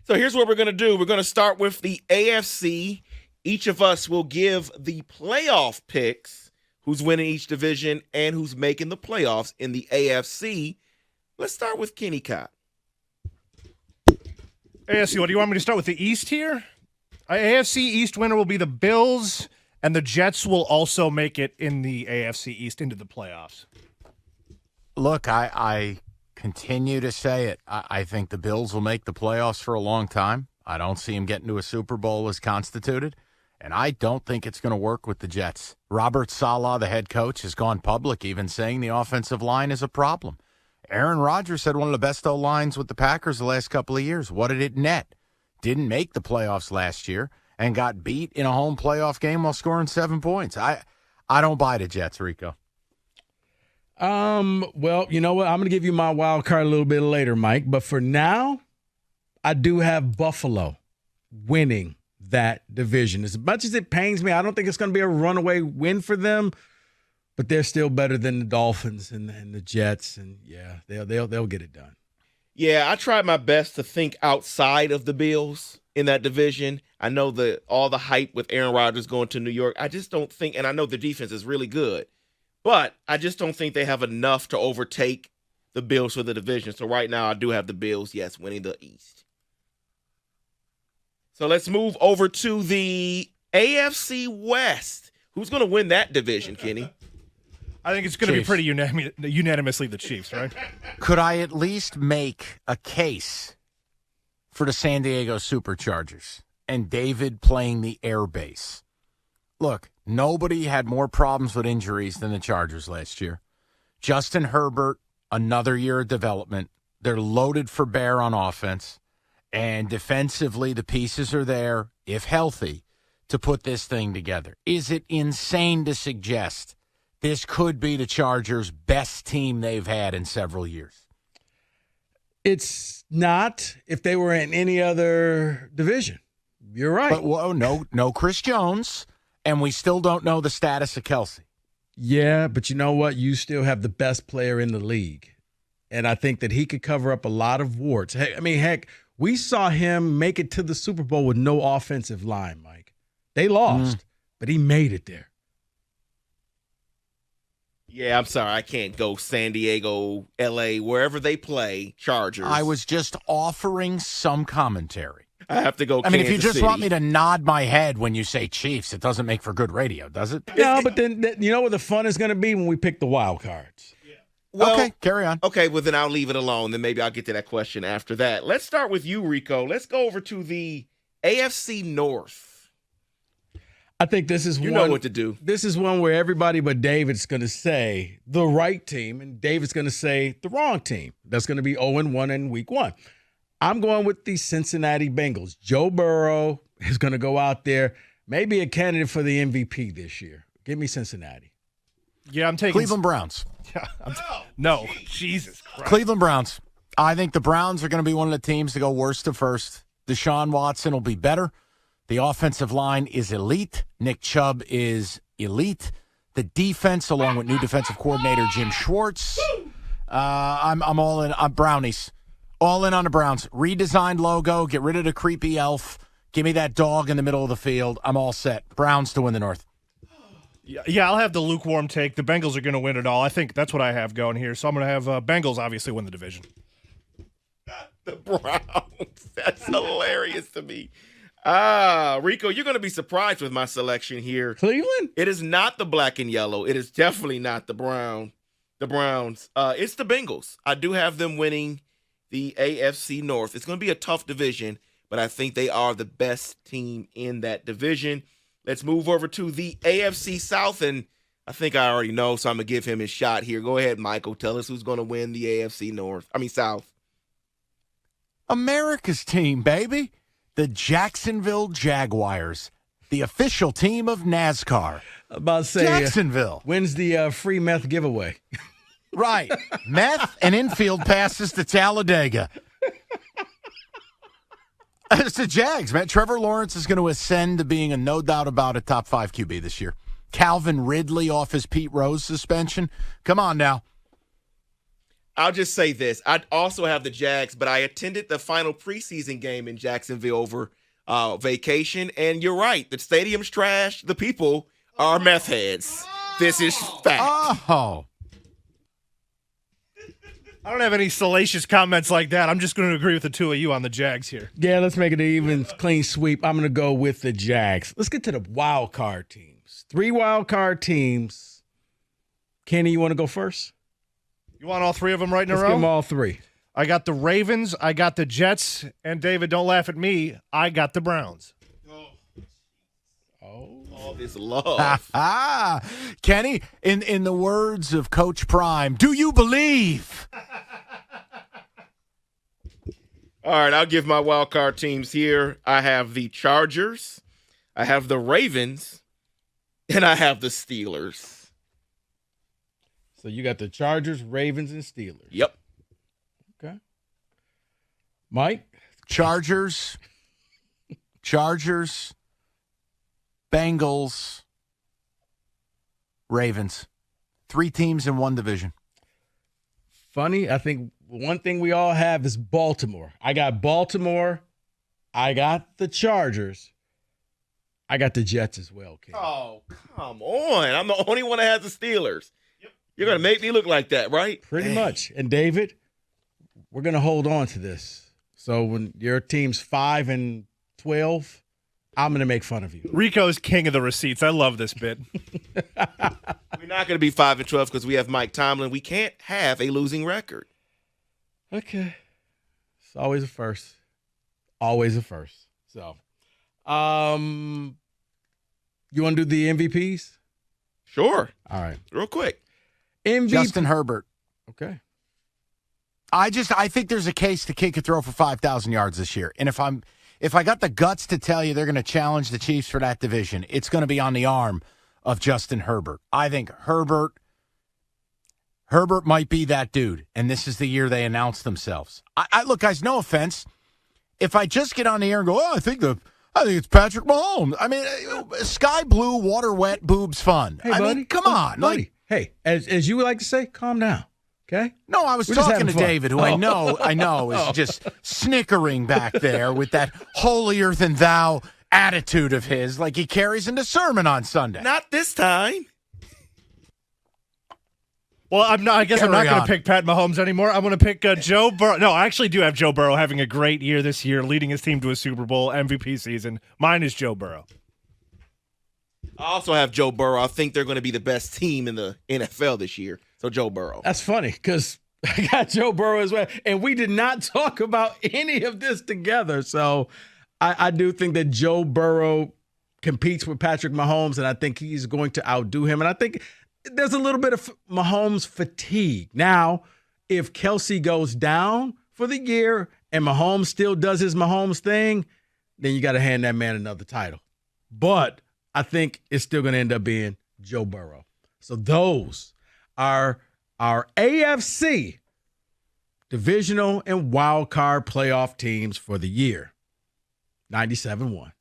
So here's what we're going to do. We're going to start with the AFC. Each of us will give the playoff picks, who's winning each division and who's making the playoffs in the AFC. Let's start with Kenny Cott. AFC, what do you want me to start with the East here? AFC East winner will be the Bills, and the Jets will also make it in the AFC East into the playoffs. Look, I continue to say it. I think the Bills will make the playoffs for a long time. I don't see them getting to a Super Bowl as constituted, and I don't think it's going to work with the Jets. Robert Saleh, the head coach, has gone public even saying the offensive line is a problem. Aaron Rodgers had one of the best O-lines with the Packers the last couple of years. What did it net? Didn't make the playoffs last year and got beat in a home playoff game while scoring 7 points. I don't buy the Jets, Rico. Well, you know what? I'm going to give you my wild card a little bit later, Mike. But for now, I do have Buffalo winning that division. As much as it pains me, I don't think it's going to be a runaway win for them. But they're still better than the Dolphins and the Jets, and yeah, they'll get it done. Yeah, I tried my best to think outside of the Bills in that division. I know all the hype with Aaron Rodgers going to New York. I just don't think, and I know the defense is really good, but I just don't think they have enough to overtake the Bills for the division. So right now, I do have the Bills, yes, winning the East. So let's move over to the AFC West. Who's going to win that division, Kenny? I think it's going to be pretty unanimously the Chiefs, right? Could I at least make a case for the San Diego Superchargers and David playing the air base? Look, nobody had more problems with injuries than the Chargers last year. Justin Herbert, another year of development. They're loaded for bear on offense. And defensively, the pieces are there, if healthy, to put this thing together. Is it insane to suggest this could be the Chargers' best team they've had in several years? It's not if they were in any other division. You're right. But no Chris Jones, and we still don't know the status of Kelsey. Yeah, but you know what? You still have the best player in the league. And I think that he could cover up a lot of warts. Heck, we saw him make it to the Super Bowl with no offensive line, Mike. They lost, but he made it there. Yeah, I'm sorry. I can't go San Diego, L.A., wherever they play, Chargers. I was just offering some commentary. I have to go Kansas if you just City. want me to nod my head when you say Chiefs, it doesn't make for good radio, does it? No, but then you know what the fun is going to be when we pick the wild cards. Yeah. Well, okay, carry on. Okay, well, then I'll leave it alone. Then maybe I'll get to that question after that. Let's start with you, Rico. Let's go over to the AFC North. I think this is you know what to do. This is one where everybody but David's going to say the right team, and David's going to say the wrong team. That's going to be 0-1 in week 1. I'm going with the Cincinnati Bengals. Joe Burrow is going to go out there, maybe a candidate for the MVP this year. Give me Cincinnati. Yeah, I'm taking Cleveland Browns. No, Jesus Christ. Cleveland Browns. I think the Browns are going to be one of the teams to go worst to first. Deshaun Watson will be better. The offensive line is elite. Nick Chubb is elite. The defense, along with new defensive coordinator Jim Schwartz, I'm all in. I'm Brownies. All in on the Browns. Redesigned logo. Get rid of the creepy elf. Give me that dog in the middle of the field. I'm all set. Browns to win the North. Yeah, I'll have the lukewarm take. The Bengals are going to win it all. I think that's what I have going here. So I'm going to have Bengals obviously win the division. The Browns. That's hilarious to me. Rico, you're going to be surprised with my selection here. Cleveland? It is not the black and yellow. It is definitely not the Browns. It's the Bengals. I do have them winning the AFC North. It's going to be a tough division, but I think they are the best team in that division. Let's move over to the AFC South, and I think I already know, so I'm going to give him his shot here. Go ahead, Michael. Tell us who's going to win the AFC South. America's team, baby. The Jacksonville Jaguars, the official team of NASCAR. About to say, Jacksonville. When's the free meth giveaway? Right. Meth and infield passes to Talladega. It's the Jags, man. Trevor Lawrence is going to ascend to being a no doubt about a top 5 QB this year. Calvin Ridley off his Pete Rose suspension. Come on now. I'll just say this. I also have the Jags, but I attended the final preseason game in Jacksonville over vacation, and you're right. The stadium's trash. The people are meth heads. This is fact. Oh. I don't have any salacious comments like that. I'm just going to agree with the two of you on the Jags here. Yeah, let's make it an even clean sweep. I'm going to go with the Jags. Let's get to the wild card teams. 3 wild card teams. Kenny, you want to go first? You want all 3 of them right in Let's a row? give them all 3. I got the Ravens, I got the Jets, and David, don't laugh at me, I got the Browns. All this love. Kenny, in the words of Coach Prime, do you believe? All right, I'll give my wild card teams here. I have the Chargers, I have the Ravens, and I have the Steelers. So you got the Chargers, Ravens, and Steelers. Yep. Okay. Mike? Chargers, Bengals, Ravens. 3 teams in one division. Funny, I think one thing we all have is Baltimore. I got Baltimore. I got the Chargers. I got the Jets as well, Ken. Oh, come on. I'm the only one that has the Steelers. Yep. You're going to make me look like that, right? Pretty much. And David, we're going to hold on to this. So when your team's 5-12, I'm going to make fun of you. Rico's king of the receipts. I love this bit. We're not going to be 5-12 because we have Mike Tomlin. We can't have a losing record. Okay. It's always a first. Always a first. So, you want to do the MVPs? Sure. All right. Real quick. MVP. Justin Herbert. Okay. I think there's a case the kid could throw for 5,000 yards this year. And if I got the guts to tell you they're going to challenge the Chiefs for that division, it's going to be on the arm of Justin Herbert. I think Herbert might be that dude, and this is the year they announce themselves. I look, guys, no offense. If I just get on the air and go, I think it's Patrick Mahomes. I mean, sky blue, water wet, boobs fun. Hey, I buddy. mean, come on. Buddy. Like, hey, as you would like to say, calm down. Okay? no, I was We're just talking to having fun. David, who I know is just snickering back there with that holier than thou attitude of his, like he carries into sermon on Sunday. Not this time. Well, I guess I'm not Carry going on. to pick Pat Mahomes anymore. I'm going to pick Joe Burrow. No, I actually do have Joe Burrow having a great year this year, leading his team to a Super Bowl MVP season. Mine is Joe Burrow. I also have Joe Burrow. I think they're going to be the best team in the NFL this year. So Joe Burrow. That's funny because I got Joe Burrow as well. And we did not talk about any of this together. So I do think that Joe Burrow competes with Patrick Mahomes, and I think he's going to outdo him. And I think there's a little bit of Mahomes fatigue. Now, if Kelsey goes down for the year and Mahomes still does his Mahomes thing, then you got to hand that man another title. But I think it's still going to end up being Joe Burrow. So those are our AFC divisional and wild card playoff teams for the year. 97-1.